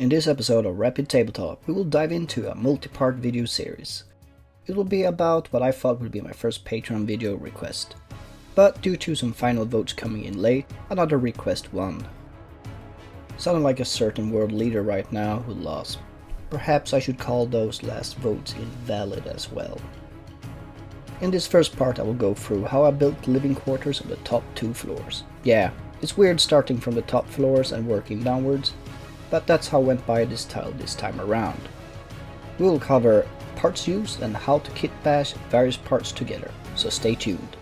In this episode of Rapid Tabletop, we will dive into a multi-part video series. It will be about what I thought would be my first Patreon video request. But due to some final votes coming in late, another request won. Sounding like a certain world leader right now who lost. Perhaps I should call those last votes invalid as well. In this first part I will go through how I built living quarters on the top 2 floors. Yeah, it's weird starting from the top floors and working downwards, but that's how I went by this tile this time around. We will cover parts used and how to kit bash various parts together, so stay tuned.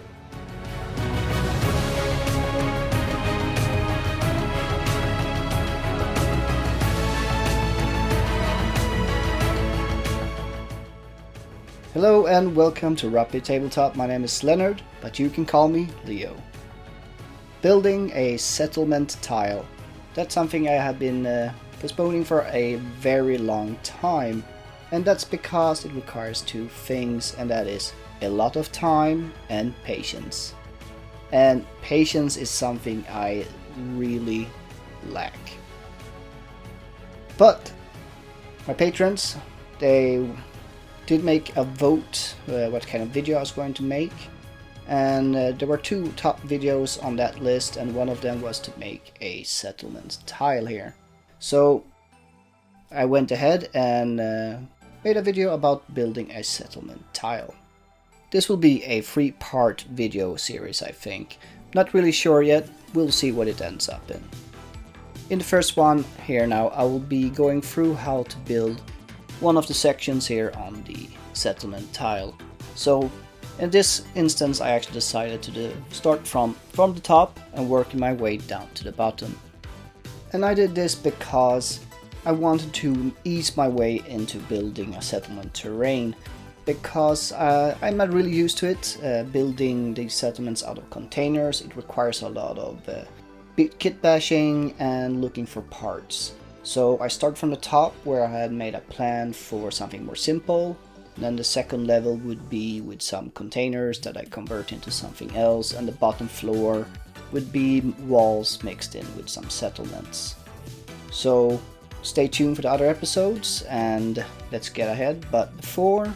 Hello and welcome to Rapid Tabletop. My name is Leonard, but you can call me Leo. Building a settlement tile. That's something I have been postponing for a very long time, and that's because it requires 2 things, and that is a lot of time and patience. And patience is something I really lack. But my patrons, they did make a vote what kind of video I was going to make, and there were 2 top videos on that list, and one of them was to make a settlement tile here. So I went ahead and made a video about building a settlement tile. This will be a 3-part video series, I think. Not really sure yet, we'll see what it ends up in. In the first one here now, I will be going through how to build one of the sections here on the settlement tile. So in this instance I actually decided to start from the top and working my way down to the bottom. And I did this because I wanted to ease my way into building a settlement terrain, because I'm not really used to it. Building these settlements out of containers, it requires a lot of kit bashing and looking for parts. So I start from the top where I had made a plan for something more simple. Then the second level would be with some containers that I convert into something else, and the bottom floor would be walls mixed in with some settlements. So stay tuned for the other episodes and let's get ahead. But before,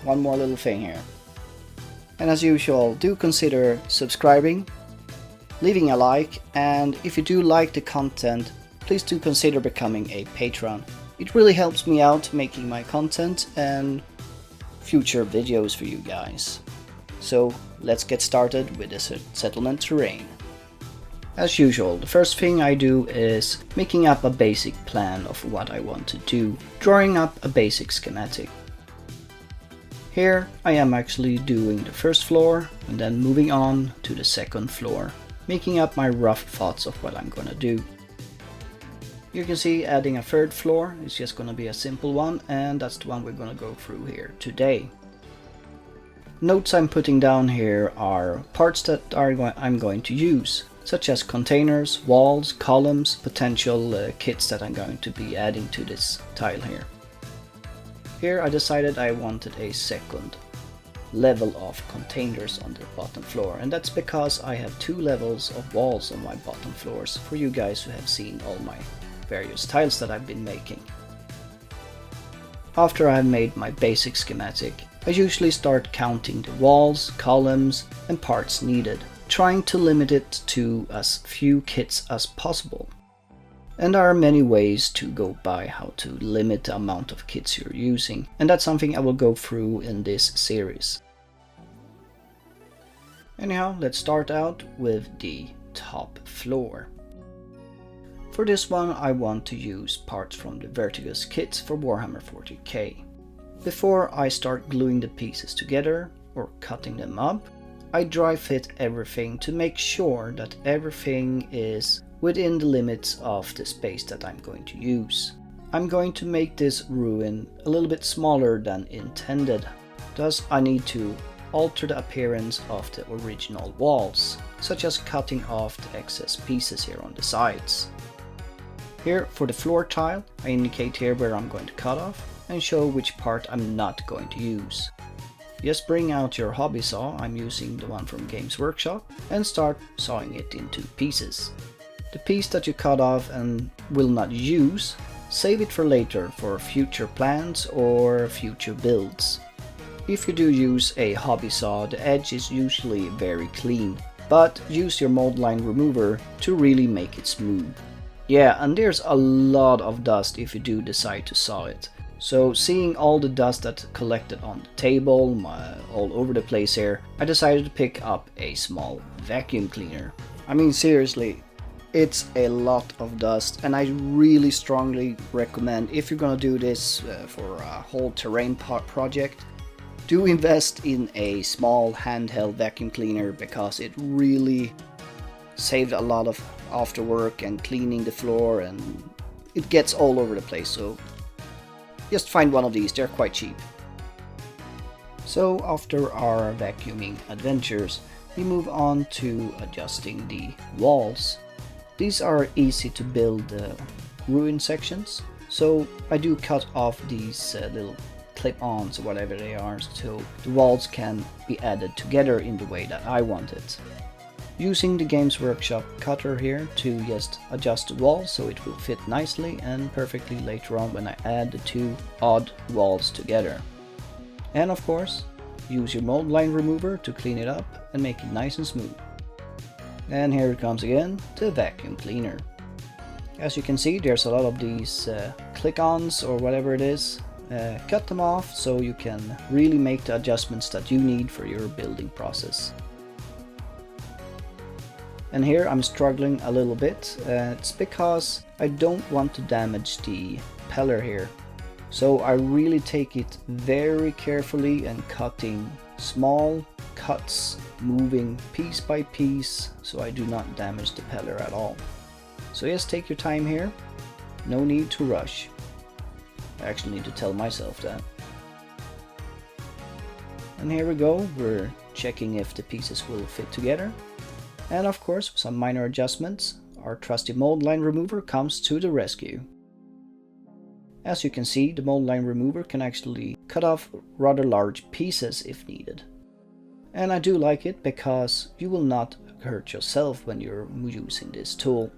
one more little thing here. And as usual, do consider subscribing, leaving a like, and if you do like the content, please do consider becoming a patron. It really helps me out making my content and future videos for you guys. So let's get started with the settlement terrain. As usual, the first thing I do is making up a basic plan of what I want to do, drawing up a basic schematic. Here I am actually doing the first floor and then moving on to the second floor, making up my rough thoughts of what I'm gonna do. You can see adding a third floor is just going to be a simple one, and that's the one we're going to go through here today. Notes I'm putting down here are parts that I'm going to use, such as containers, walls, columns, potential kits that I'm going to be adding to this tile here. Here I decided I wanted a second level of containers on the bottom floor, and that's because I have 2 levels of walls on my bottom floors, for you guys who have seen all my various tiles that I've been making. After I've made my basic schematic, I usually start counting the walls, columns and parts needed, trying to limit it to as few kits as possible. And there are many ways to go by how to limit the amount of kits you're using, and that's something I will go through in this series. Anyhow, let's start out with the top floor. For this one I want to use parts from the Vertigus kits for Warhammer 40k. Before I start gluing the pieces together or cutting them up, I dry fit everything to make sure that everything is within the limits of the space that I'm going to use. I'm going to make this ruin a little bit smaller than intended, thus I need to alter the appearance of the original walls, such as cutting off the excess pieces here on the sides. Here for the floor tile, I indicate here where I'm going to cut off and show which part I'm not going to use. Just bring out your hobby saw, I'm using the one from Games Workshop, and start sawing it into pieces. The piece that you cut off and will not use, save it for later for future plans or future builds. If you do use a hobby saw, the edge is usually very clean, but use your mold line remover to really make it smooth. Yeah, and there's a lot of dust if you do decide to saw it. So seeing all the dust that collected on the table, all over the place here, I decided to pick up a small vacuum cleaner. I mean, seriously, it's a lot of dust, and I really strongly recommend, if you're gonna do this for a whole terrain project, do invest in a small handheld vacuum cleaner, because it really saved a lot of after work and cleaning the floor, and it gets all over the place. So just find one of these, they're quite cheap. So after our vacuuming adventures, we move on to adjusting the walls. These are easy to build ruin sections, so I do cut off these little clip-ons or whatever they are, so the walls can be added together in the way that I want it. Using the Games Workshop cutter here to just adjust the wall so it will fit nicely and perfectly later on when I add the two odd walls together. And of course, use your mold line remover to clean it up and make it nice and smooth. And here it comes again, the vacuum cleaner. As you can see, there's a lot of these click-ons or whatever it is. Cut them off so you can really make the adjustments that you need for your building process. And here I'm struggling a little bit. It's because I don't want to damage the peller here. So I really take it very carefully and cutting small cuts, moving piece by piece so I do not damage the peller at all. So just take your time here, no need to rush. I actually need to tell myself that. And here we go, we're checking if the pieces will fit together. And of course, with some minor adjustments, our trusty mold line remover comes to the rescue. As you can see, the mold line remover can actually cut off rather large pieces if needed. And I do like it because you will not hurt yourself when you're using this tool.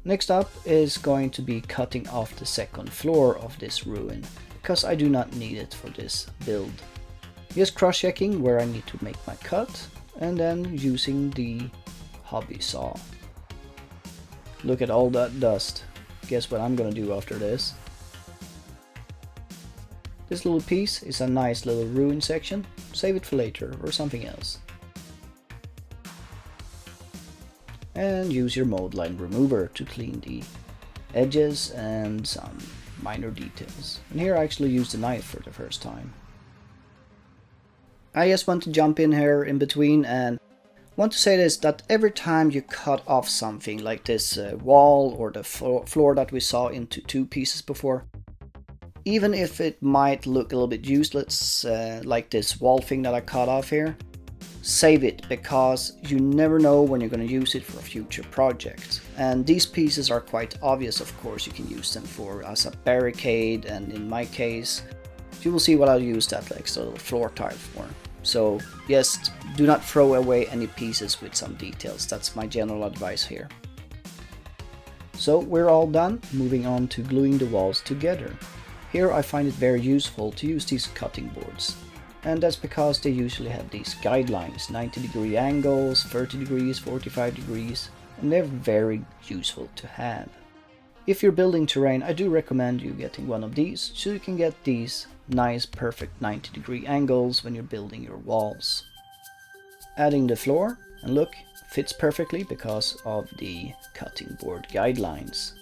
Next up is going to be cutting off the second floor of this ruin, because I do not need it for this build. Just cross-checking where I need to make my cut, and then using the hobby saw. Look at all that dust. Guess what I'm gonna do after this? This little piece is a nice little ruin section. Save it for later or something else. And use your mold line remover to clean the edges and some minor details. And here I actually used a knife for the first time. I just want to jump in here in between and want to say this, that every time you cut off something like this wall or the floor that we saw into two pieces before, even if it might look a little bit useless, like this wall thing that I cut off here, save it, because you never know when you're going to use it for a future project. And these pieces are quite obvious, of course. You can use them for as a barricade, and in my case, you will see what I'll use that extra little floor tile for. So just do not throw away any pieces with some details. That's my general advice here. So we're all done, moving on to gluing the walls together. Here I find it very useful to use these cutting boards. And that's because they usually have these guidelines, 90-degree angles, 30 degrees, 45 degrees, and they're very useful to have. If you're building terrain, I do recommend you getting one of these, so you can get these nice perfect 90-degree angles when you're building your walls. Adding the floor, and look, fits perfectly because of the cutting board guidelines.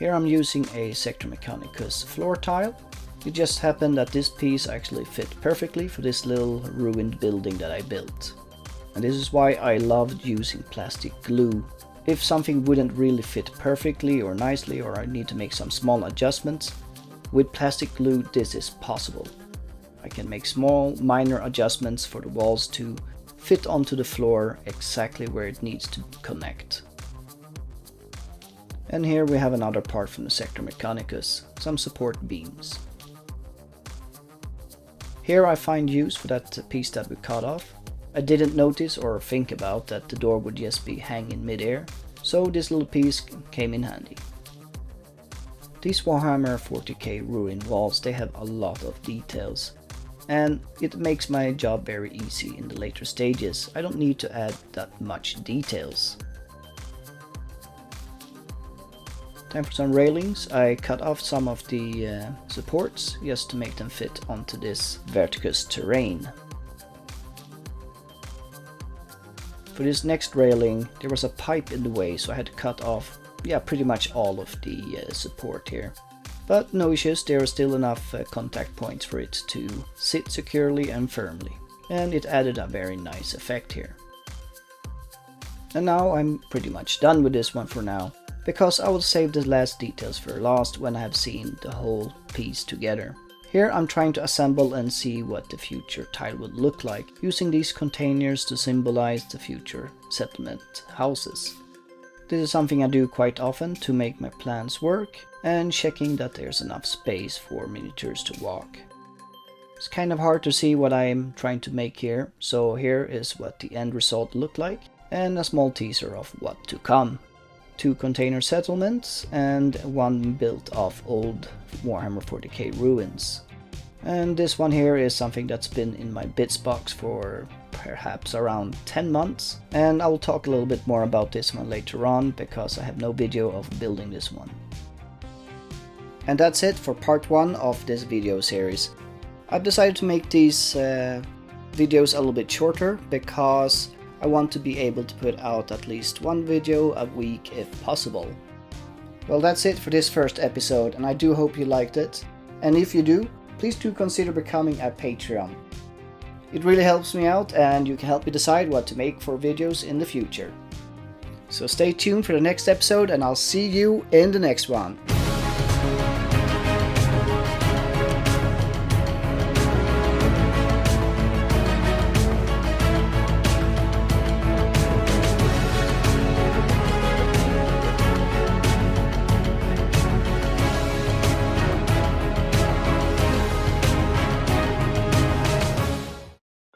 Here I'm using a Sector Mechanicus floor tile. It just happened that this piece actually fit perfectly for this little ruined building that I built. And this is why I loved using plastic glue. If something wouldn't really fit perfectly or nicely, or I need to make some small adjustments, with plastic glue this is possible. I can make small minor adjustments for the walls to fit onto the floor exactly where it needs to connect. And here we have another part from the Sector Mechanicus, some support beams. Here I find use for that piece that we cut off. I didn't notice or think about that the door would just be hanging mid-air, so this little piece came in handy. These Warhammer 40k ruin walls, they have a lot of details. And it makes my job very easy in the later stages. I don't need to add that much details. Time for some railings. I cut off some of the supports just to make them fit onto this verticus terrain. For this next railing there was a pipe in the way, so I had to cut off pretty much all of the support here. But no issues, there are still enough contact points for it to sit securely and firmly. And it added a very nice effect here. And now I'm pretty much done with this one for now, because I will save the last details for last when I have seen the whole piece together. Here I'm trying to assemble and see what the future tile would look like, using these containers to symbolize the future settlement houses. This is something I do quite often to make my plans work, and checking that there's enough space for miniatures to walk. It's kind of hard to see what I'm trying to make here, so here is what the end result looked like, and a small teaser of what to come. 2 container settlements and 1 built off old Warhammer 40k ruins. And this one here is something that's been in my bits box for perhaps around 10 months, and I will talk a little bit more about this one later on because I have no video of building this one. And that's it for part 1 of this video series. I've decided to make these videos a little bit shorter because I want to be able to put out at least 1 video a week if possible. Well, that's it for this first episode, and I do hope you liked it. And if you do, please do consider becoming a Patreon. It really helps me out, and you can help me decide what to make for videos in the future. So stay tuned for the next episode, and I'll see you in the next one.